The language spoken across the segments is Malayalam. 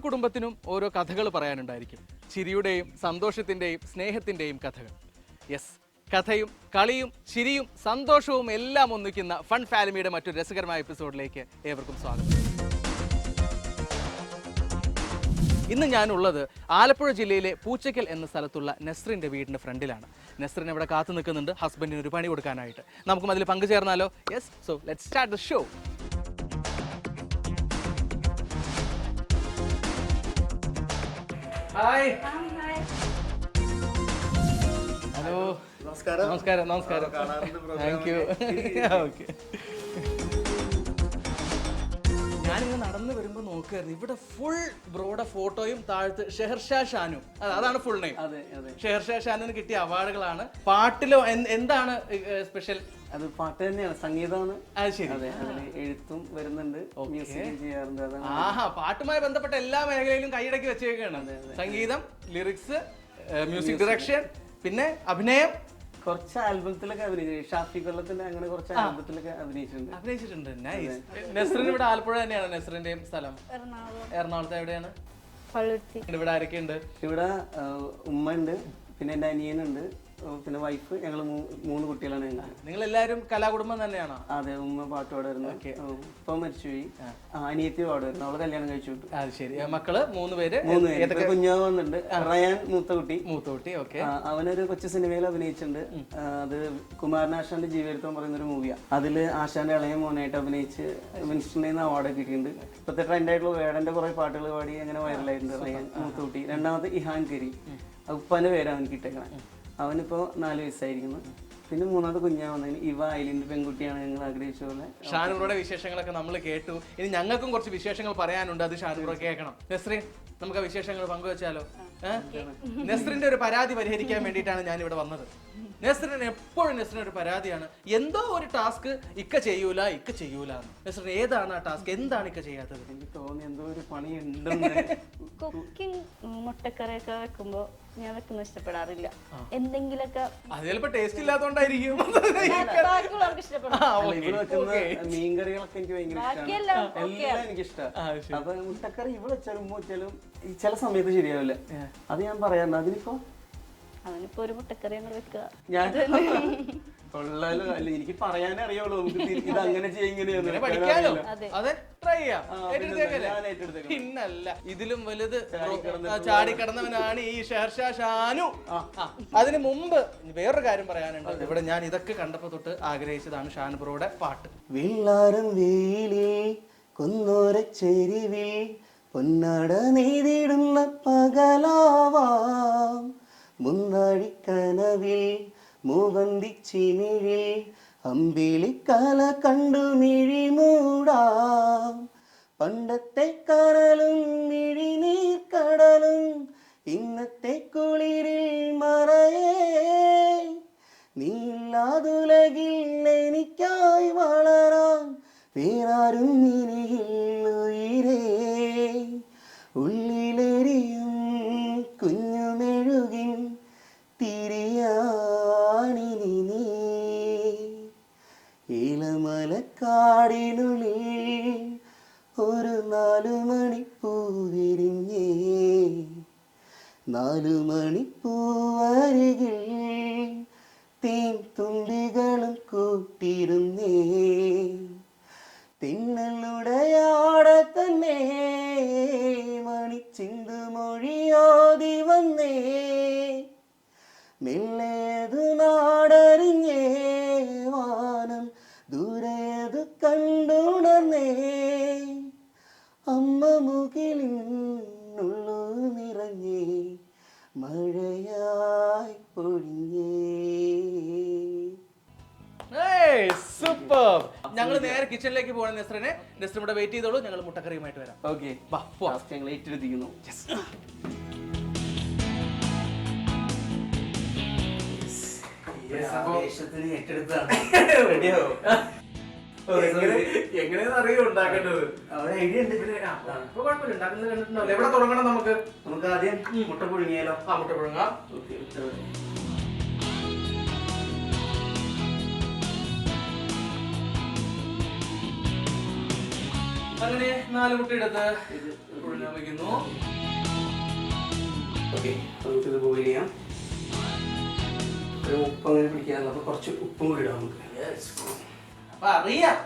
കുടുംബത്തിനും ഓരോ കഥകൾ പറയാനുണ്ടായിരിക്കും. ചിരിയുടെയും സന്തോഷത്തിൻ്റെയും സ്നേഹത്തിൻ്റെയും കഥകൾ. യെസ്, കഥയും കളിയും ചിരിയും സന്തോഷവും എല്ലാം ഒന്നിക്കുന്ന ഫൺ ഫാമിലിയുടെ മറ്റൊരു രസകരമായ എപ്പിസോഡിലേക്ക് ഏവർക്കും സ്വാഗതം. ഇന്ന് ഞാനുള്ളത് ആലപ്പുഴ ജില്ലയിലെ പൂച്ചക്കൽ എന്ന സ്ഥലത്തുള്ള നെസ്റിൻ്റെ വീടിൻ്റെ ഫ്രണ്ടിലാണ്. നെസ്റിന് ഇവിടെ കാത്തു നിൽക്കുന്നുണ്ട് ഹസ്ബൻഡിന് ഒരു പണി കൊടുക്കാനായിട്ട്. നമുക്കും അതിൽ പങ്കുചേർന്നാലോ? Yes, so let's start the show. Hi. Hello. നമസ്കാരം. നമസ്കാരം. നമസ്കാരം. Thank you. ഓക്കെ. ഞാനിങ്ങനെ നടന്നു വരുമ്പോൾ നോക്കുമായിരുന്നു, ഇവിടെ ഫുൾ ബ്രോയുടെ ഫോട്ടോയും താഴത്ത് ഷെഹർഷാ ഷാനു, അതാണ് ഫുൾ നെയിം. ഷെഹർഷാ ഷാനുവിന് കിട്ടിയ അവാർഡുകളാണ്. പാട്ടിലോ എന്താണ് സ്പെഷ്യൽ? അത് പാട്ട് തന്നെയാണ്, സംഗീതമാണ്. അത് ശരി. എഴുത്തും വരുന്നുണ്ട്, മ്യൂസിക് ചെയ്യാറുണ്ട്. ആഹാ, പാട്ടുമായി ബന്ധപ്പെട്ട എല്ലാ മേഖലയിലും കൈയടക്കി വെച്ചേക്കാണ്. സംഗീതം, ലിറിക്സ്, മ്യൂസിക് ഡയറക്ഷൻ, പിന്നെ അഭിനയം. കുറച്ച് ആൽബത്തിലൊക്കെ അഭിനയിച്ചു. ഷാഫി കൊല്ലത്തിന്റെ അങ്ങനെ കുറച്ച് ആൽബത്തിലൊക്കെ അഭിനയിച്ചിട്ടുണ്ട്. നൈസ്. നെസ്റിന് ഇവിടെ ആലപ്പുഴ തന്നെയാണ് നെസ്റിന്റെയും സ്ഥലം? എറണാകുളത്ത്. എവിടെയാണ്? ഇവിടെ ആരൊക്കെ ഉണ്ട്? ഇവിടെ ഉമ്മ ഉണ്ട്, പിന്നെ എന്റെ അനിയനുണ്ട്, പിന്നെ വൈഫ്. ഞങ്ങൾ 3 കുട്ടികളാണ്. നിങ്ങൾ എല്ലാവരും കലാകുടുംബം തന്നെയാണോ? അതെ, ഉമ്മ പാട്ട് പാടുമായിരുന്നു, ഇപ്പൊ മരിച്ചുപോയി. അനിയത്തി പാടുമായിരുന്നു, അവള് കല്യാണം കഴിച്ചു വിട്ടു. അത് ശരി. മക്കള് 3 പേര്. കുഞ്ഞാവ് വന്നിട്ടുണ്ട്. റയാൻ മൂത്ത കുട്ടി. ഓക്കെ. അവനൊരു കൊച്ചു സിനിമയിൽ അഭിനയിച്ചിട്ടുണ്ട്. അത് കുമാരനാശാന്റെ ജീവചരിത്രം പറയുന്ന ഒരു മൂവിയാണ്. അതില് ആശാന്റെ ഇളയ മോനായിട്ട് അഭിനയിച്ച് മിനിസ്റ്ററിൽ നിന്ന് അവാർഡ് കിട്ടിയിട്ടുണ്ട്. ഇപ്പത്തെ ട്രെൻഡായിട്ടുള്ള വേടന്റെ കുറെ പാട്ടുകൾ പാടി അങ്ങനെ വൈറലായിട്ടുണ്ട് റയാൻ മൂത്ത കുട്ടി. രണ്ടാമത് ഇഹാൻ കരി, ഉപ്പാന്റെ പേര് അവന് കിട്ടേക്കണം. അവനിപ്പോ 4 വയസ്സായിരിക്കുന്നു. പിന്നെ 3ാമത് കുഞ്ഞാ വന്നതിന് ഇവ ഐലിന്റെ പെൺകുട്ടിയാണ് ഞങ്ങൾ ആഗ്രഹിച്ച പോലെ. ഷാനൂറുടെ വിശേഷങ്ങളൊക്കെ നമ്മൾ കേട്ടു. ഇനി ഞങ്ങൾക്കും കുറച്ച് വിശേഷങ്ങൾ പറയാനുണ്ട്, അത് ഷാനൂറ കേൾക്കണം. നെസ്രീൻ, നമുക്ക് ആ വിശേഷങ്ങൾ പങ്കുവെച്ചാലോ? നെസ്റിന്റെ ഒരു പരാതി പരിഹരിക്കാൻ വേണ്ടിയിട്ടാണ് ഞാൻ ഇവിടെ വന്നത്. നെസ്റിന് എപ്പോഴും ഒരു പരാതിയാണ്, എന്തോ ഒരു ടാസ്ക് ഇക്ക ചെയ്യൂല. നെസ്റിന് ഏതാണ് ആ ടാസ്ക്? എന്താണ് ഇക്ക ചെയ്യാത്തത്? എനിക്ക് തോന്നി എന്തോ ഒരു പണി ഉണ്ടെന്ന്. കുക്കിംഗ്, മുട്ടക്കറിയൊക്കെ വെക്കുമ്പോ ഞാൻ വെക്കുന്ന ഇഷ്ടപ്പെടാറില്ല. എന്തെങ്കിലൊക്കെ അത് ചിലപ്പോ ടേസ്റ്റ് ഇല്ലാത്തോണ്ടായിരിക്കും. മീൻകറികളൊക്കെ എനിക്ക് ഭയങ്കര ഇഷ്ടമാണ്, എല്ലാം എനിക്ക് ഇഷ്ടമാണ്. അപ്പൊ മുട്ടക്കറി ഇവിടെ വെച്ചാലും വെച്ചാലും ചില സമയത്ത് ശരിയാവില്ല. അത് ഞാൻ പറയാറുണ്ട്. അതിനിപ്പോ ഒരു മുട്ടക്കറി അങ്ങോട്ട് വെക്കുക. ഞാൻ കൊള്ളാലോ. അല്ല, എനിക്ക് പറയാനേ അറിയുള്ളൂ. നമുക്ക് ഇത് അങ്ങനെ പിന്നല്ല, ഇതിലും വലുത് ചാടിക്കടന്നവനാണ് ഈ ഷെഹർഷാ ഷാനു. അതിന് മുമ്പ് വേറൊരു കാര്യം പറയാനുണ്ട്. ഇവിടെ ഞാൻ ഇതൊക്കെ കണ്ടപ്പോ തൊട്ട് ആഗ്രഹിച്ചതാണ് ഷാനുബ്രോയുടെ പാട്ട്. വെള്ളാരം വേലി കൊന്നോരച്ചെരിവിൽ പൊന്നാട നെയ്തിടുന്ന പകലാവാം, മുന്നാഴിക്കനവിൽ മൂവന്തിച്ചിമിഴിൽ അമ്പിളിക്കല കണ്ടു മിഴി മൂടാം. പണ്ടത്തെ കടലും മിഴിനീർക്കടലും ഇന്നത്തെ കുളിരിൽ മറയേ, നീല്ലാതുലകിൽ എനിക്കായി വളരാൻ വേറാരും ഇനിയിൽ ഉയിരേ. ഉള്ളിലെരിയും കുഞ്ഞുമെഴുകിൻ തിരിയാണിനി നീ, ഇളമലക്കാടിനുള്ളിൽ ഒരു 4 മണിപ്പൂ വിരിഞ്ഞേ, 4 മണിപ്പൂവരികിൽ തേൻ തുമ്പികളും കൂട്ടിരുന്നേ. തിന്നലുടയാടെ തന്നെ മണിച്ചിന്തു മൊഴിയോതി വന്നേ, മെല്ലേതു നാടറിഞ്ഞേ വാനം ദൂരേതു കണ്ടുണർന്നേ. അമ്മ മുകിലിനുള്ളു നിറഞ്ഞേ മഴയായി പൊഴിഞ്ഞേ. സൂപ്പർ. ഞങ്ങൾ നേരെ കിച്ചണിലേക്ക് പോകണം. നെസ്റിനെ ഇവിടെ വെയിറ്റ് ചെയ്തോളൂ, ഞങ്ങൾ മുട്ടക്കറിയുമായിട്ട് വരാം. ഓക്കെ, ഞങ്ങൾ ഏറ്റെടുത്തിരിക്കുന്നു. എങ്ങനെയാണെന്ന് അറിയോ ഉണ്ടാക്കേണ്ടത്? ഐഡിയ ഉണ്ട്. ഉണ്ടാക്കുന്നത് കണ്ടിട്ടുണ്ടോ? എവിടെ തുടങ്ങണം? നമുക്ക് ആദ്യം മുട്ട പുഴുങ്ങിയാലോ? മുട്ട പുഴുങ്ങാം. അങ്ങനെ 4 മുട്ട എടുത്ത് മുട്ടപ്പുഴു ഞാൻ വയ്ക്കുന്നു. ഓക്കെ, നമുക്കിത് ബോയിൽ ചെയ്യാം. ഒരു ഉപ്പ് അങ്ങനെ പിടിക്കാറില്ല, അപ്പൊ കുറച്ച് ഉപ്പും കൂടി ഇടാം നമുക്ക്. അപ്പൊ അറിയാം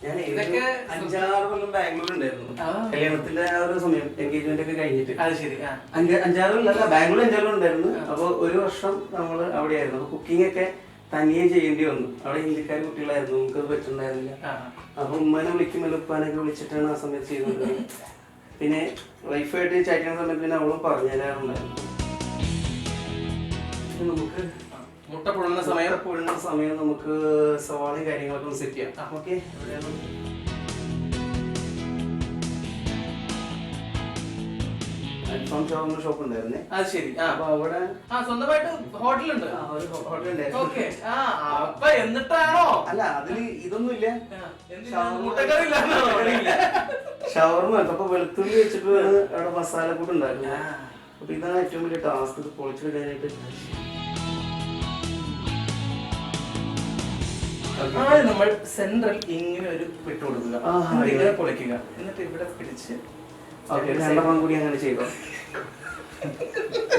ഞാൻ ഇതൊക്കെ 5-6 കൊല്ലം ബാംഗ്ലൂർ ഉണ്ടായിരുന്നു. കല്യാണത്തിന്റെ ആ ഒരു സമയം, എൻഗേജ്മെന്റ് ഒക്കെ കഴിഞ്ഞിട്ട്. അത് ശരി. 5-6 കൊല്ലം ബാംഗ്ലൂർ 5 കൊല്ലം ഉണ്ടായിരുന്നു. അപ്പൊ ഒരു വർഷം നമ്മൾ അവിടെയായിരുന്നു. അപ്പൊ കുക്കിംഗ് ഒക്കെ തനിയെ ചെയ്യേണ്ടി വന്നു. അവിടെ ഹിന്ദിക്കാർ കുട്ടികളായിരുന്നു, നമുക്കത് പറ്റുന്നുണ്ടായിരുന്നില്ല. അപ്പൊ ഉമ്മനെ വിളിക്കുമ്പോൾ ഉപ്പാനൊക്കെ വിളിച്ചിട്ടാണ് ആ സമയത്ത് ചെയ്തത്. പിന്നെ വൈഫായിട്ട് ചാറ്റുന്ന സമയത്ത് പിന്നെ അവളും പറഞ്ഞുതരാറുണ്ടായിരുന്നു. നമുക്ക് മുട്ട പുഴുങ്ങുന്ന സമയം നമുക്ക് സവാളയും കാര്യങ്ങളൊക്കെ ഒന്ന് സെറ്റ് ചെയ്യാം. ഓക്കെ, അൽഫാം ഷവർമ ഷോപ്പ് ഉണ്ടായിരുന്നേ. അത് ശരി. അപ്പൊ അവിടെ സ്വന്തമായിട്ട് ഹോട്ടലുണ്ട്. ഓക്കെ. അപ്പൊ എന്നിട്ടാണോ? അല്ല, അതില് ഇതൊന്നും ഇല്ല, മുട്ടക്കറി ഇല്ല. ഷവർമ. അപ്പൊ വെളുത്തുള്ളി വെച്ചിട്ട് അവിടെ മസാല കൂട്ട് ഉണ്ടായിരുന്നു. അപ്പൊ ഇതാണ് ഏറ്റവും വലിയ ടാസ്ക്, ഇത് പൊളിച്ചെടുക്കാനായിട്ട്. നമ്മൾ സെൻട്രൽ ഇങ്ങനെ ഒരു വിട്ടു കൊടുക്കുക, ഇങ്ങനെ പൊളിക്കുക, എന്നിട്ട് ഇവിടെ പിടിച്ച് രണ്ടെണ്ണം കൂടി അങ്ങനെ ചെയ്തോ.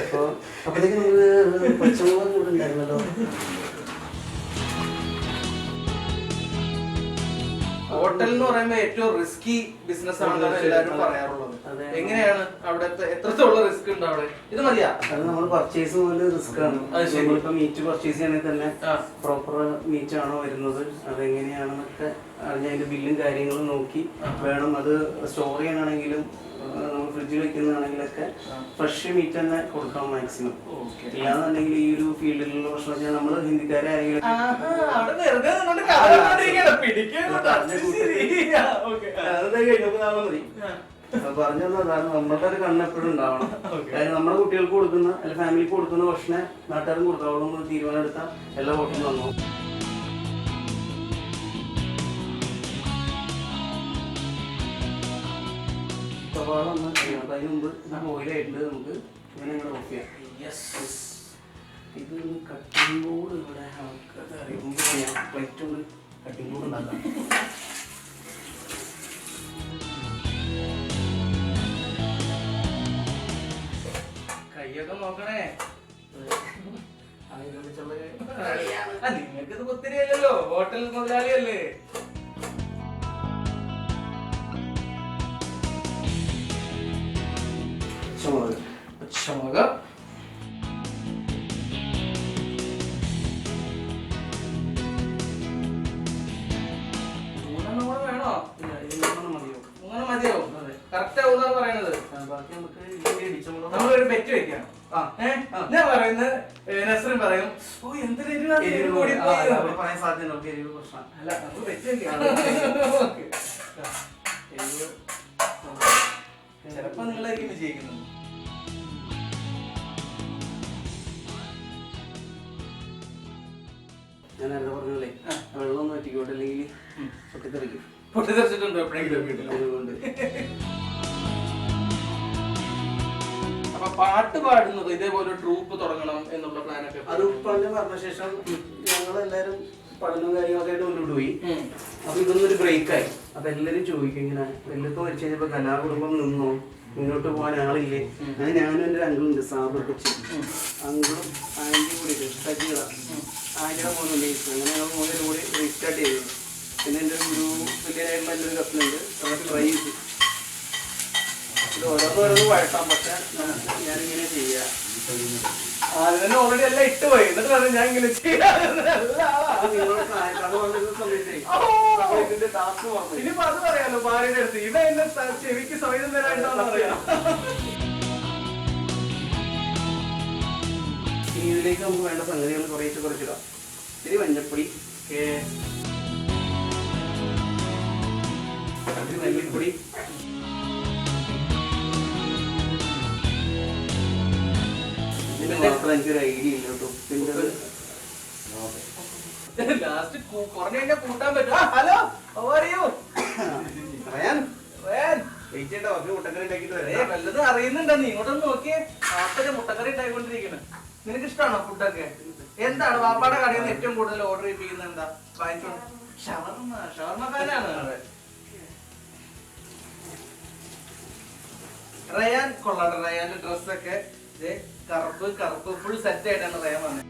അപ്പൊ അപ്പോഴത്തേക്ക് നമുക്ക് പച്ചമുളക് കൂടെ ഉണ്ടായിരുന്നല്ലോ. ഹോട്ടൽ എന്ന് പറയുമ്പോൾ ഏറ്റവും റിസ്കി ബിസിനസ് ആണെന്നാണ് എല്ലാവരും പറയാറുള്ളത്. എങ്ങനെയാണ് അവിടുത്തെ, എത്രത്തോളം റിസ്ക് ഉണ്ട് അവിടെ? ഇത് മതിയാ? അത് നമ്മൾ പർച്ചേസ് പോലെ റിസ്ക് ആണ്. നമ്മളിപ്പോ മീറ്റ് പർച്ചേസ് ചെയ്യണമെങ്കിൽ തന്നെ പ്രോപ്പർ മീറ്റ് ആണോ വരുന്നത്, അതെങ്ങനെയാണെന്നൊക്കെ അറിഞ്ഞ അതിന്റെ ബില്ലും കാര്യങ്ങളും നോക്കി വേണം. അത് സ്റ്റോർ ചെയ്യാനാണെങ്കിലും നമ്മൾ ഫ്രിഡ്ജിൽ വെക്കുന്നതാണെങ്കിലൊക്കെ ഫ്രഷ് മീറ്റ് തന്നെ കൊടുക്കണം മാക്സിമം. ഇല്ലാന്നുണ്ടെങ്കിൽ ഈ ഒരു ഫീൽഡിലുള്ള പ്രശ്നം നമ്മൾ ഹിന്ദിക്കാരാരെങ്കിലും കഴിഞ്ഞപ്പോ നാളെ മതി പറഞ്ഞു തന്നതാണ്. നമ്മളുടെ ഒരു കണ്ണെപ്പോഴും ഉണ്ടാവണം. അതായത് നമ്മുടെ കുട്ടികൾക്ക് കൊടുക്കുന്ന അല്ലെ ഫാമിലിക്ക് കൊടുക്കുന്ന ഭക്ഷണം നാട്ടുകാരും കൊടുക്കാവുന്ന തീരുമാനം എടുത്താൽ എല്ലാ ഹോട്ടലും വന്നു. സവാള ഒന്ന് ചെയ്യണം. അപ്പൊ അതിന് മുമ്പ് ബോയിലായിട്ടുണ്ട്. നമുക്ക് ഇങ്ങനെ ഇങ്ങനെ ഓഫ് ചെയ്യാം. ഇത് കട്ടിംഗ് ബോർഡ് ഇവിടെ മുമ്പ് ചെയ്യാം. പ്ലേറ്റ് കൊണ്ട് കട്ടിംഗ് ബോർഡ് ഉണ്ടാക്കാം. കൈയൊക്കെ നോക്കണേ. നിങ്ങൾക്ക് ഇത് ഒത്തിരി അല്ലല്ലോ, ഹോട്ടൽ മുതലാളിയല്ലേ. പച്ചമുളക് വേണോ? മതിയോ? കറക്റ്റ് ഊതാ പറയണത്. നമ്മളൊരു ബെറ്റ് വെക്കാം. ഞാൻ പറയുന്നത് നസ്രിൻ പറയും, ഓ എന്തൊരു പറയാൻ സാധ്യത. അല്ല, നമുക്ക് ബെറ്റ് വെക്കാം. ചിലപ്പോ നിങ്ങളായിരിക്കും വിജയിക്കുന്നത്. ഞാൻ നേരത്തെ പറഞ്ഞല്ലേ, വെള്ളം ഒന്നും ഒറ്റിക്കോട്ടെ, അല്ലെങ്കിൽ പൊട്ടിത്തെറിക്കും. പൊട്ടിത്തെറിച്ചിട്ടുണ്ടോ എപ്പോഴെങ്കിലും? അതുകൊണ്ട് അപ്പൊ പാട്ട് പാടുന്നത് ഇതേപോലെ ട്രൂപ്പ് തുടങ്ങണം എന്നുള്ള പ്ലാനൊക്കെ അത് പറഞ്ഞ ശേഷം ഞങ്ങളെല്ലാരും പഠനവും കാര്യങ്ങളൊക്കെ ആയിട്ട് മുന്നോട്ട് പോയി. അപ്പൊ ഇതൊന്നൊരു ബ്രേക്കായി. അപ്പൊ എല്ലാരും ചോദിക്കും ഇങ്ങനെ, വെല്ലത്ത് മരിച്ചു കഴിഞ്ഞപ്പോ കലാകുടുംബം നിന്നോ, മുന്നോട്ട് പോകാൻ ആളില്ലേ? അങ്ങനെ ഞാനും എൻ്റെ ഒരു അങ്കിളുണ്ട്, സാബർ കൊച്ചി. അങ്കിളും ആൻറ്റി കൂടി സജീവ ആൻറ്റിയുടെ മോനുണ്ട്. അങ്ങനെ ഞങ്ങൾ മൂന്നേരും കൂടി റീസ്റ്റാർട്ട് ചെയ്തു. പിന്നെ എൻ്റെ ഒരു വലിയതായിട്ടുള്ള എൻ്റെ ഒരു കസിനുണ്ട്, അതൊക്കെ ട്രൈ ചെയ്തു. ഇത് ഓരോന്നോരോന്ന് വഴട്ടാൻ. പക്ഷെ ഞാനിങ്ങനെ ചെയ്യാം. അതിനെ ഓൾറെഡി എല്ലാം ഇട്ട് പോയി, എന്നിട്ട് പറഞ്ഞു ഞാൻ ഇങ്ങനെ ചെയ്യാം. ഇനിയിപ്പോ അത് പറയാലോ ഭാര്യയുടെ അടുത്ത്, ഇവ എന്നെ ചെവിക്ക് സ്വയം തരാണ്ടാന്ന് പറയാം. ഇതിലേക്ക് നമുക്ക് വേണ്ട സംഗതികൾ കുറച്ചിടാം. ഇത്തിരി മഞ്ഞപ്പൊടി, മല്ലിപ്പൊടി, മാത്രം എനിക്കൊരു ഐഡിയ ഇല്ല കേട്ടോ. പിന്നെ ലാസ്റ്റ് കുറഞ്ഞു കഴിഞ്ഞാൽ കൂട്ടാൻ പറ്റും. ഹലോ, വല്ലതും അറിയുന്നുണ്ടോ നീ? ഇങ്ങോട്ടൊന്ന് നോക്കിയേ. ആപ്പന്റെ മുട്ടക്കറി ഉണ്ടായിക്കൊണ്ടിരിക്കണ. നിനക്ക് ഇഷ്ടമാണോ ഫുഡൊക്കെ? എന്താണ് വാപ്പാടെ കടയിൽ നിന്ന് ഏറ്റവും കൂടുതൽ ഓർഡർ ചെയ്യിപ്പിക്കുന്നത്? എന്താ വാങ്ങിച്ചോണ്ട്? ഷവർമ. ഷവർമക്കാരാണ്. റയാൻ കൊള്ളാട്ടെ. റയാന്റെ ഡ്രസ്സൊക്കെ കറുപ്പ് കറുപ്പ് ഫുൾ സെറ്റ് ആയിട്ടാണ് റയാൻ വന്നത്.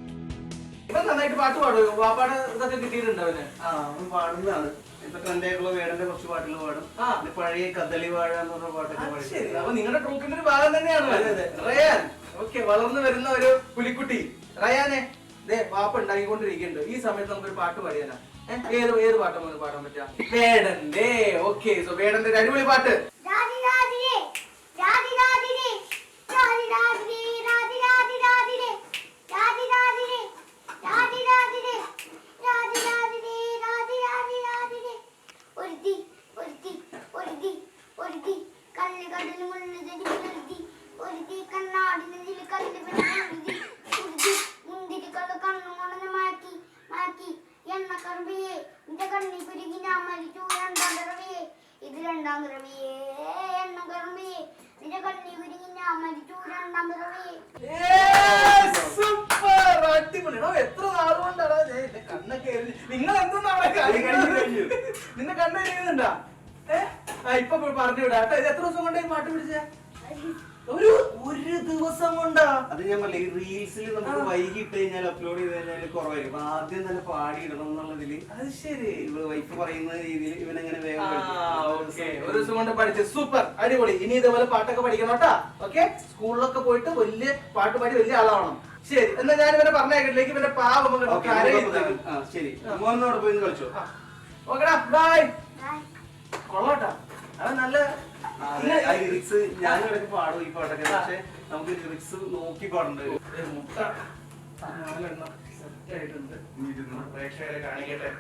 ഇവൻ നന്നായിട്ട് പാട്ട് പാടുമോ? വാപ്പാട് ഇതൊക്കെ കിട്ടിയിട്ടുണ്ടോ അവന്? അവൻ പാടുന്നതാണ്. ഇപ്പൊ ട്രെൻഡ് ആയിട്ടുള്ള വേടന്റെ കുറച്ച് പാട്ടുകൾ പാടും. പിന്നെ പഴയ കദളി വാഴ എന്ന് പറഞ്ഞ പാട്ടൊക്കെ പാടും. ശരി, അപ്പൊ നിങ്ങളുടെ ട്രൂപ്പിന്റെ ഒരു ഭാഗം തന്നെയാണ് റയാൻ. ഓക്കെ, വളർന്നു വരുന്ന ഒരു പുലിക്കുട്ടി റയാനെ വാപ്പ ഉണ്ടാക്കിക്കൊണ്ടിരിക്കുന്നുണ്ട്. ഈ സമയത്ത് നമുക്കൊരു പാട്ട് പാടിയാലോ? ഏത് പാട്ട് നമുക്ക് പാടാൻ പറ്റാ? വേടന്റെ. ഓക്കെ, സോ വേടന്റെ ഒരു അടിപൊളി പാട്ട്. എത്ര നാളുകൊണ്ടാണ് കണ്ണൊക്കെ നിങ്ങൾ എന്തൊന്നാണ് നിന്റെ കണ്ണെഴുതുന്നുണ്ടാ? ഇപ്പൊ പറഞ്ഞു വിടാ കേട്ടോ. ഇത് എത്ര ദിവസം കൊണ്ടായി പാട്ട് പിടിച്ച? ഒരു ദിവസം കൊണ്ടാ. അത് ഞാൻ പറഞ്ഞില്ല, ഈ റീൽസിൽ നമുക്ക് വൈകിട്ട് കഴിഞ്ഞാൽ അപ്ലോഡ് ചെയ്ത് കഴിഞ്ഞാൽ കുറവായിരിക്കും. ആദ്യം തന്നെ പാടിയിടണം എന്നുള്ളതില്. അത് ശരി, വൈഫ് പറയുന്ന രീതിയിൽ ഇവനെങ്ങനെ വേഗം ഒരു ദിവസം കൊണ്ട് പഠിച്ചു. സൂപ്പർ, അടിപൊളി. ഇനി ഇതേപോലെ പാട്ടൊക്കെ പഠിക്കണം കേട്ടാ. ഓക്കെ, സ്കൂളിലൊക്കെ പോയിട്ട് വലിയ പാട്ട് പാടി വലിയ ആളാവണം. ശരി, എന്നാ ഞാൻ ഇവനെ പറഞ്ഞേക്കിലേക്ക് ഇവന്റെ പാവം ശരി, മോനോട് പോയി കളിച്ചോ. ഓക്കെടാ, ബൈ. കൊള്ളാട്ടാ, അത് നല്ല ലിറിക്സ് ഞാൻ ഇടയ്ക്ക് പാടും ഈ പാട്ടൊക്കെ. പക്ഷെ നമുക്ക് ലിറിക്സ് നോക്കി പാടേണ്ടി വരും. മുട്ട 4 എണ്ണം സെറ്റ് ആയിട്ടുണ്ട്. പ്രേക്ഷകരെ കാണിക്കട്ടെ.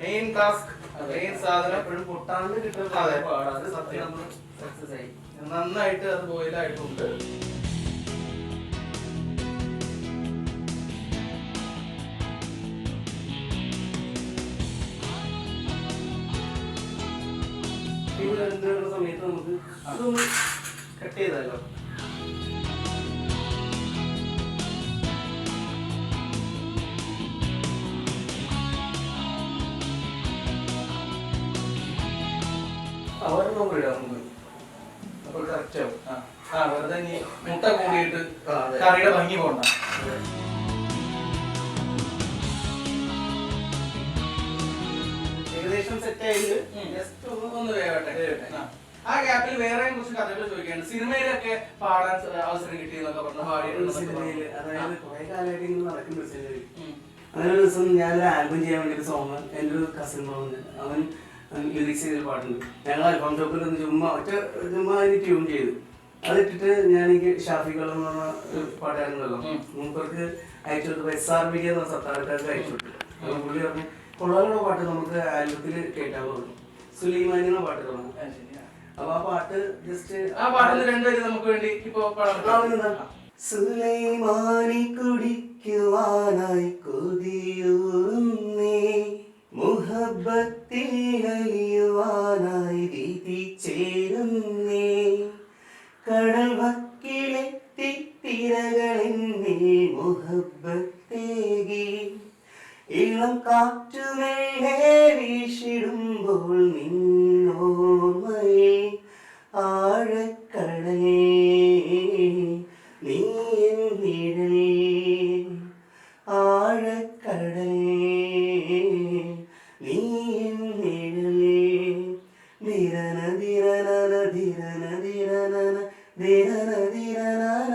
മെയിൻ ടാസ്ക്, മെയിൻ സാധനം എപ്പോഴും പൊട്ടാണ്ട് കിട്ടുന്ന പാടാം. അത് സത്യം നമ്മൾ സക്സസ് ആയി. നന്നായിട്ട് അത് ബോയിലായിട്ടുണ്ട്. സമയത്ത് നമുക്ക് അതൊന്ന് കട്ട് ചെയ്താലോ? അവരെണ്ണം വിടാം നമുക്ക്. അപ്പോൾ കറക്റ്റ് ആവും. വെറുതെ നീ മുട്ട കൂടിയിട്ട് കറിയുടെ ഭംഗി പോണ്ട. ഏകദേശം സെറ്റ് ആയിട്ട് ജസ്റ്റ് ഒന്ന് വേവട്ടെ. ആ ഗ്യാപ്പിൽ വേറെ കുറച്ച് കഥകൾ ചോദിക്കാണ്. സിനിമയിലൊക്കെ പാടാൻ അവസരം കിട്ടിയെന്നൊക്കെ പറഞ്ഞു. പാടിയിട്ടുണ്ട് സിനിമയില്. അതായത് കുറെ കാലമായിട്ട് ഇങ്ങനെ നടക്കുന്ന സിനിമയിൽ അങ്ങനെ ഒരു ദിവസം ഞാനൊരു ആൽബം ചെയ്യാൻ വേണ്ടി ഒരു സോങ് എൻ്റെ ഒരു കസിൻ അവൻ ലിറിക്സ് ചെയ്തൊരു പാട്ടുണ്ട്. ഞങ്ങൾ അൽഫാം ഷോപ്പിൽ ഒന്ന് ചുമ്മാ അതിന് ട്യൂൺ ചെയ്തു. അതിട്ടിട്ട് ഞാൻ എനിക്ക് ഷാഫി കള്ളം എന്ന് പറഞ്ഞ ഒരു പാട്ടായിരുന്നല്ലോ, മൂപ്പർക്ക് അയച്ചു കൊടുത്തപ്പോൾ SRB എന്ന സത്താർക്കാർക്ക് അയച്ചു കൊടുത്തു. അപ്പോൾ പുള്ളി പറഞ്ഞു കൊള്ളാലുള്ള പാട്ട് നമുക്ക് ആൽബത്തിൽ കേട്ടാൻ പറഞ്ഞു. സുലൈമാനി എന്ന പാട്ട് തുടങ്ങും. അപ്പൊ ആ പാട്ട് ജസ്റ്റ് ആ പാട്ടിൽ രണ്ടുപേരും നമുക്ക് വേണ്ടി ഇപ്പൊ സുലൈമാനി കുടിക്കുവാനായി കൊതിയൂറുന്നേ, മുഹബത്തിലയുവാനായി വിധി ചേരുന്നേ, കടൽ വക്കിലെത്തി തിരകളെന്നിൽ മുഹബത്തേകി, ഇളം കാറ്റുമെല്ലെ വീശിടുമ്പോൾ നിന്നോർമ്മയിൽ ആഴക്കടലേ നീ എൻ നിഴലേ, ആഴക്കടലേ നീ എൻ നിഴലേ, ധിരന ധിരനന ധിരന ധിരനന ധിരന ധിരനന.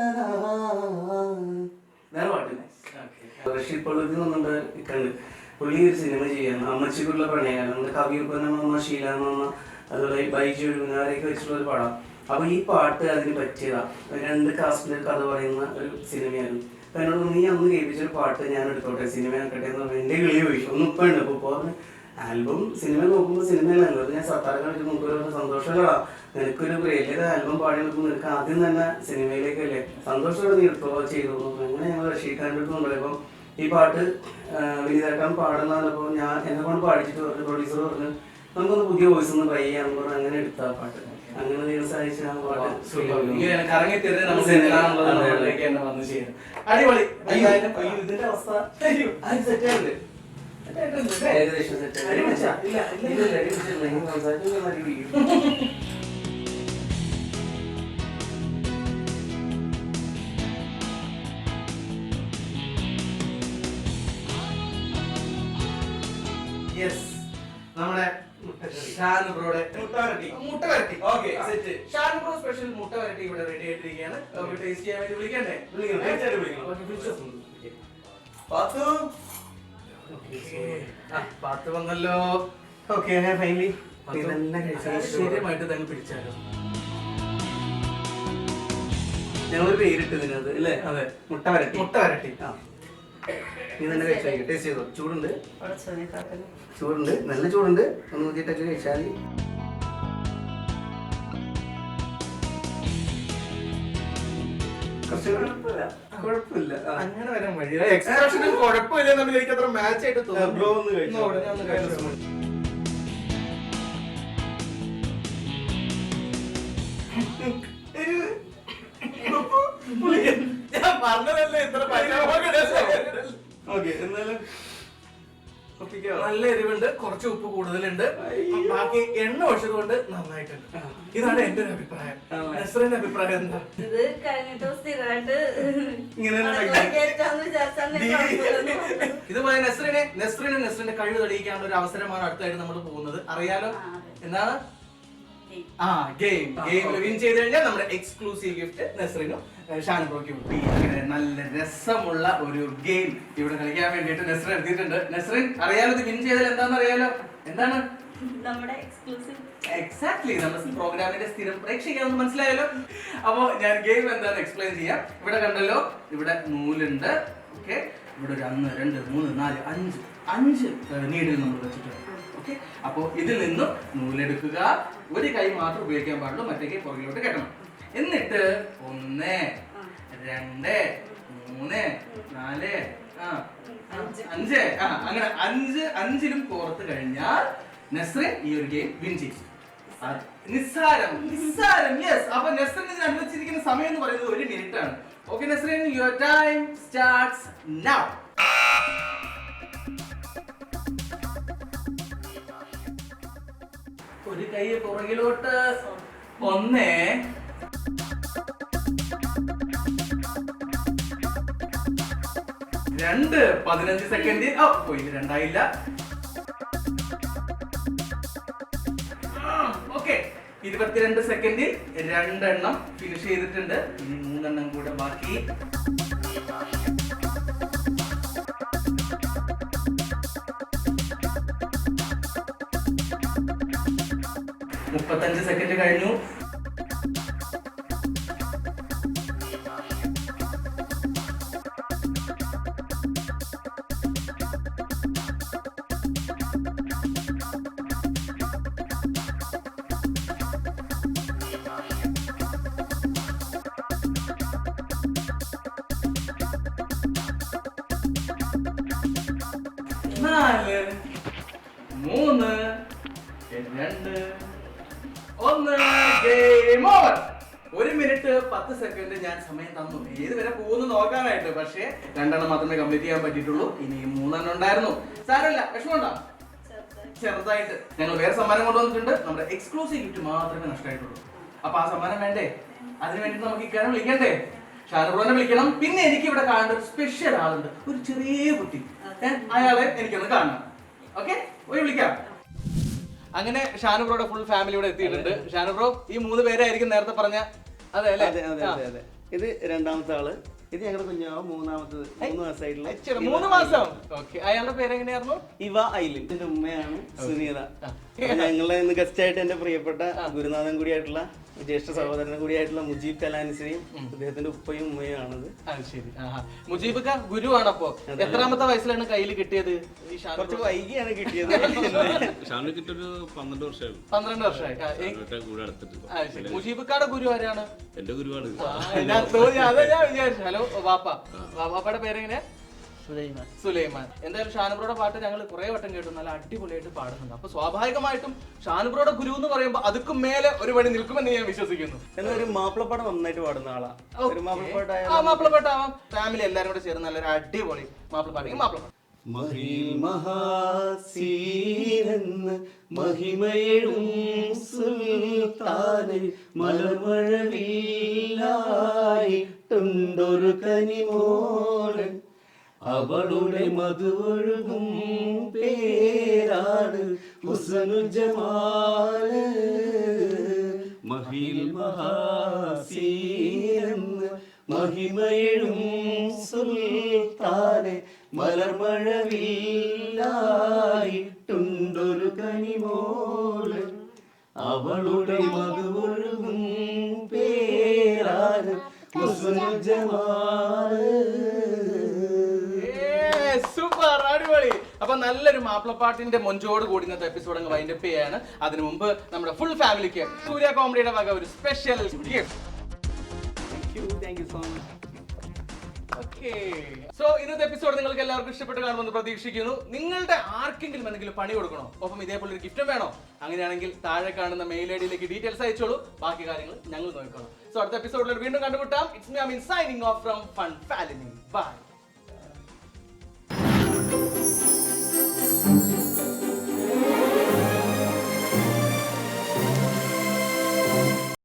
റഷീദ് പള്ളുവിൽ നിന്നുണ്ട് ഇക്കണ്ട്. പുള്ളി ഒരു സിനിമ ചെയ്യാണ്, അമ്മച്ചിക്കുള്ള പ്രണയമാണ്. നമ്മുടെ കവിയൂർപ്പനം എന്ന ശീല എന്ന് പറഞ്ഞ അതുപോലെ ബൈജു എഴുതുന്നവരെയൊക്കെ വെച്ചിട്ടുള്ള ഒരു പടം. അപ്പൊ ഈ പാട്ട് അതിന് പറ്റിയതാ. 2 കാസ്റ്റിന്റെ കഥ പറയുന്ന ഒരു സിനിമയായിരുന്നു. അപ്പൊ എന്നോട് നീ അന്ന് കേൾപ്പിച്ചൊരു പാട്ട് ഞാൻ എടുത്തോട്ടെ, സിനിമ ആക്കട്ടെ എന്ന് പറഞ്ഞാൽ എന്റെ കിളി പോയി. ഒന്നും ഇപ്പൊ ഉണ്ട്. അപ്പൊ ആൽബം സിനിമ നോക്കുമ്പോൾ സിനിമയിലല്ലോ. അത് ഞാൻ സത്താർക്കാൻ വെച്ച് മുമ്പ് സന്തോഷങ്ങളാ, നിനക്കൊരു വലിയൊരു ആൽബം പാടി നോക്കുമ്പോൾ നിനക്ക് ആദ്യം തന്നെ സിനിമയിലേക്കല്ലേ, സന്തോഷത്തോടെ നീ എടുത്തോ ചെയ്തു. അങ്ങനെ ഞങ്ങൾ റഷീദ് ഖാൻ്റെ അടുത്ത് കൊണ്ടുപോയപ്പോൾ ഈ പാട്ട് വിനീതേട്ടൻ പാടുന്നപ്പോൾ ഞാൻ എന്നെ കൊണ്ട് പാടിച്ചിട്ട് പറഞ്ഞു, പ്രൊഡ്യൂസർ പറഞ്ഞു നമുക്കൊന്ന് പുതിയ വോയിസ് ഒന്ന് ട്രൈ ചെയ്യാന്ന് പറഞ്ഞ് അങ്ങനെ എടുത്ത പാട്ട്. അങ്ങനെ നിങ്ങൾ സഹായിച്ച ആ പാട്ട് ഇതിന്റെ അവസ്ഥ സെറ്റായിട്ടുണ്ട്. ഏകദേശം സെറ്റ് യെസ്, നമ്മുടെ ഷാനു ബ്രോയുടെ മുട്ട വരട്ടി. Okay, set. Shanu bro special മുട്ട വരട്ടി ഇവിടെ റെഡി ആയിട്ടിരിക്കുകയാണ്. ടേസ്റ്റ് ചെയ്യാൻ വേണ്ടി വിളിക്കണ്ടേ? പാത്ത് വന്നല്ലോ. ഓക്കെ, ഫൈനലി ശരിയായിട്ട് തന്നെ പിടിച്ചാലോ. ഞങ്ങളൊരു പേരിട്ട് ഇതിനകത്ത് അല്ലേ? അതെ, മുട്ട വരട്ടി. മുട്ട വരട്ടി. നീ തന്നെ കഴിച്ചു, ടേസ്റ്റ് ചെയ്തോ. ചൂടുണ്ട്, ചൂടുണ്ട്, നല്ല ചൂടുണ്ട്. ഒന്ന് നോക്കിയിട്ടൊക്കെ കഴിച്ചാൽ മതി. കുഴപ്പമില്ല. അങ്ങനെ വരാൻ വഴി എക്സ്പ്രഷനും കുഴപ്പമില്ല. നമ്മൾ എനിക്ക് അത്ര മാച്ച് ആയിട്ട് തോന്നുന്നു. ബ്രോ ഒന്ന് കഴിച്ചോ. ഞാൻ പറഞ്ഞതല്ലേ ഇത്ര ഓക്കെ, എന്നാലും നല്ല എരിവുണ്ട്, കുറച്ച് ഉപ്പ് കൂടുതലുണ്ട്, ബാക്കി എണ്ണ ഒഴിച്ചത് കൊണ്ട് നന്നായിട്ടുണ്ട്. ഇതാണ് എന്റെ ഒരു അഭിപ്രായം. നസ്രിന്റെ അഭിപ്രായം എന്താ? ഇത് കഴിഞ്ഞിട്ട് സ്ഥിരമായിട്ട് ഇങ്ങനെ ഇതുപോലെ നെസ്രിന്റെ കഴിവ് തെളിയിക്കാനുള്ള ഒരു അവസരമാണ് അടുത്തായിട്ട് നമ്മൾ പോകുന്നത്. അറിയാലോ എന്താണ്? ഗെയിമിൽ വിൻ ചെയ്ത് കഴിഞ്ഞാൽ നമ്മുടെ എക്സ്ക്ലൂസീവ് ഗിഫ്റ്റ് നെസ്രിനും ഷാനു ബ്രോയ്ക്കും. അങ്ങനെ നല്ല രസമുള്ള ഒരു ഗെയിം ഇവിടെ കളിക്കാൻ വേണ്ടിയിട്ട് നെസ്രിൻ എടുത്തിട്ടുണ്ട്. നെസ്രിൻ, അറിയാലോ ഇത് വിൻ ചെയ്താൽ എന്താണെന്ന് അറിയാലോ? എന്താണ്? നമ്മുടെ എക്സ്ക്ലൂസീവ്. എക്സാക്ട്ലി, നമ്മുടെ പ്രോഗ്രാമിന്റെ സ്ഥിരം പ്രേക്ഷകയാണെന്ന് മനസ്സിലായല്ലോ. അപ്പോ ഞാൻ ഗെയിം എന്താണെന്ന് എക്സ്പ്ലെയിൻ ചെയ്യാം. ഇവിടെ കണ്ടല്ലോ, ഇവിടെ നൂലുണ്ട്. ഓക്കെ, ഇവിടെ ഒരു 1 2 3 4 5 നീഡിൽ നമ്മൾ വെച്ചിട്ടുണ്ട്. ഓക്കെ, അപ്പോ ഇതിൽ നിന്നും നൂലെടുക്കുക. ഒരു കൈ മാത്രം ഉപയോഗിക്കാൻ പാടുള്ളൂ, മറ്റേ കൈ പുറകിലോട്ട് കെട്ടണം. എന്നിട്ട് 1 2 3 4 5 അങ്ങനെ 5ലും കോർത്ത് കഴിഞ്ഞാൽ നെസ്രിൻ ഈ ഒരു ഗെയിം വിൻ ചെയ്യും. നിസ്സാരം. യെസ്. അപ്പൊ നെസ്രിന് അനുവദിച്ചിരിക്കുന്ന സമയം എന്ന് പറയുന്നത് 1 മിനിറ്റ് ആണ്. Okay Nesrin, your time starts now. ഒരു കൈ പുറകിലോട്ട്. 1 2 15 സെക്കൻഡ്. പോയി, 2 ആയില്ല. ഓക്കെ, 22 സെക്കൻഡിൽ 2 എണ്ണം ഫിനിഷ് ചെയ്തിട്ടുണ്ട്. ഇനി 3 എണ്ണം കൂടെ ബാക്കി. 35 സെക്കൻഡ് കഴിഞ്ഞു. നാല് 3 2 1 ഗെയിം ഓവർ. 1 മിനിറ്റ് 10 സെക്കൻഡ് ഞാൻ സമയം തന്നു ഏത് വരെ പോകുന്നു നോക്കാനായിട്ട്. പക്ഷേ 2 എണ്ണം മാത്രമേ കംപ്ലീറ്റ് ചെയ്യാൻ പറ്റിയിട്ടുള്ളൂ. ഇനി 3 എണ്ണം ഉണ്ടായിരുന്നു. സാരമില്ല, വിഷമമുണ്ടോ? ചെറുതായിട്ട്. ഞങ്ങൾ വേറെ സമ്മാനം കൊണ്ടുവന്നിട്ടുണ്ട്. നമ്മുടെ എക്സ്ക്ലൂസീവ് ഗിഫ്റ്റ് മാത്രമേ നഷ്ടമായിട്ടുള്ളൂ. അപ്പൊ ആ സമ്മാനം വേണ്ടേ? അതിന് വേണ്ടിട്ട് നമുക്ക് ഇക്കാരം വിളിക്കണ്ടേ? ഷാനുബ്രോനെ വിളിക്കണം. പിന്നെ എനിക്ക് ഇവിടെ കാണേണ്ട ഒരു സ്പെഷ്യൽ ആളുണ്ട്, ഒരു ചെറിയ കുട്ടി. അയാളെ എനിക്കൊന്ന് കാണണം. ഓക്കെ, പോയി വിളിക്കാം. അങ്ങനെ ഷാനുബ്രോയുടെ ഫുൾ ഫാമിലി ഇവിടെ എത്തിയിട്ടുണ്ട്. ഷാനുബ്രോ, ഈ 3 പേരായിരിക്കും നേരത്തെ പറഞ്ഞ? അതെ അല്ലേ? അതെ. ഇത് 2ാമത്തെ ആള്. ഇത് ഞങ്ങളുടെ കുഞ്ഞാവ് 3ാമത്തത്. 3 മാസമായിട്ടുള്ള 3 മാസം. ഓക്കെ, അയാളുടെ പേര് എങ്ങനെയായിരുന്നു? ഇവ ഐലിൻ. എന്റെ ഉമ്മയാണ് സുനീറ. ഞങ്ങളെ ഇന്ന് ഗസ്റ്റ് ആയിട്ട് എന്റെ പ്രിയപ്പെട്ട ഗുരുനാഥൻ കൂടിയായിട്ടുള്ള ജ്യേഷ്ഠ സഹോദരനും കൂടിയായിട്ടുള്ള മുജീബ് കലാനിശ്രീയും അദ്ദേഹത്തിന്റെ ഉപ്പയും ഉമ്മയും ആണത്. ശരി. മുജീബ് ഗുരുവാണ്. അപ്പോ എത്രാമത്തെ വയസ്സിലാണ് കയ്യിൽ കിട്ടിയത്? കുറച്ച് വൈകിയാണ് കിട്ടിയത്. 12 വർഷമായി. 12 വർഷമായി. മുജീബിക്കാടെ ഗുരു ആരാണ്? എന്റെ ഗുരുവാണ്. ഞാൻ വിചാരിച്ചു. ഹലോ വാപ്പ. വാപ്പയുടെ പേരെങ്ങനെ? സുലൈമാൻ. എന്തായാലും ഷാനുബ്രോയുടെ പാട്ട് ഞങ്ങൾ കുറെ വട്ടം കേട്ടു. നല്ല അടിപൊളിയായിട്ട് പാടുന്നുണ്ട്. അപ്പൊ സ്വാഭാവികമായിട്ടും ഷാനുബ്രോയുടെ ഗുരു എന്ന് പറയുമ്പോൾ അതുക്കും മേലെ ഒരു പണി നിൽക്കുമെന്ന് ഞാൻ വിശ്വസിക്കുന്നു. എന്നൊരു മാപ്പിളപ്പാട്ട് നന്നായിട്ട് പാടുന്ന ആളാ. മാപ്പിളപ്പാട്ടാവാം. ഫാമിലി എല്ലാരും കൂടെ ചേർന്ന് നല്ലൊരു അടിപൊളി മാപ്പിളപ്പാട്ട്. മാപ്പിളപ്പാട്ട്. മഹിമയെഴും സുൽത്താനെ മലമഴവില്ലായിട്ടുണ്ടൊരു കനിമോളൻ അവളുടെ മധുവൊഴുകും പേരാണ് ഹുസ്നുൽ ജമാല്. മഹിൽ മഹാസീനെന്ന് മഹിമയെഴും സുൽത്താനെ മലർമഴവില്ലായിട്ടുണ്ടൊരു കനിമോള്. അവളുടെ മധുവൊഴുകും പേരാണ് ഹുസ്നുൽ ജമാല്. സൂപ്പർ, അടിപൊളി. അപ്പൊ നല്ലൊരു മാപ്പിളപ്പാട്ടിന്റെ മൊഞ്ചോട് കൂടി ഇന്നത്തെ എപ്പിസോഡ് അങ്ങ് വൈൻഡപ്പ് ചെയ്യാണ്. അതിനു മുമ്പ് നമ്മുടെ ഫുൾ ഫാമിലിക്ക് സൂര്യ കോമഡിയുടെ വക ഒരു special gift. Thank you so much. So ഇന്നത്തെ എപ്പിസോഡ് നിങ്ങൾക്ക് എല്ലാവർക്കും ഇഷ്ടപ്പെട്ട് കാണുമെന്ന് പ്രതീക്ഷിക്കുന്നു. നിങ്ങളുടെ ആർക്കെങ്കിലും എന്തെങ്കിലും പണി കൊടുക്കണോ, ഒപ്പം ഇതേപോലെ ഒരു ഗിഫ്റ്റ് വേണോ? അങ്ങനെയാണെങ്കിൽ താഴെ കാണുന്ന മെയിൽ ഐഡിയിലേക്ക് ഡീറ്റെയിൽസ് അയച്ചോളൂ. ബാക്കി കാര്യങ്ങൾ ഞങ്ങൾ നോക്കിക്കോളാം. സോ അടുത്ത എപ്പിസോഡിൽ വീണ്ടും കണ്ടുമുട്ടാം. It's me Ameen signing off from Fun Family. By.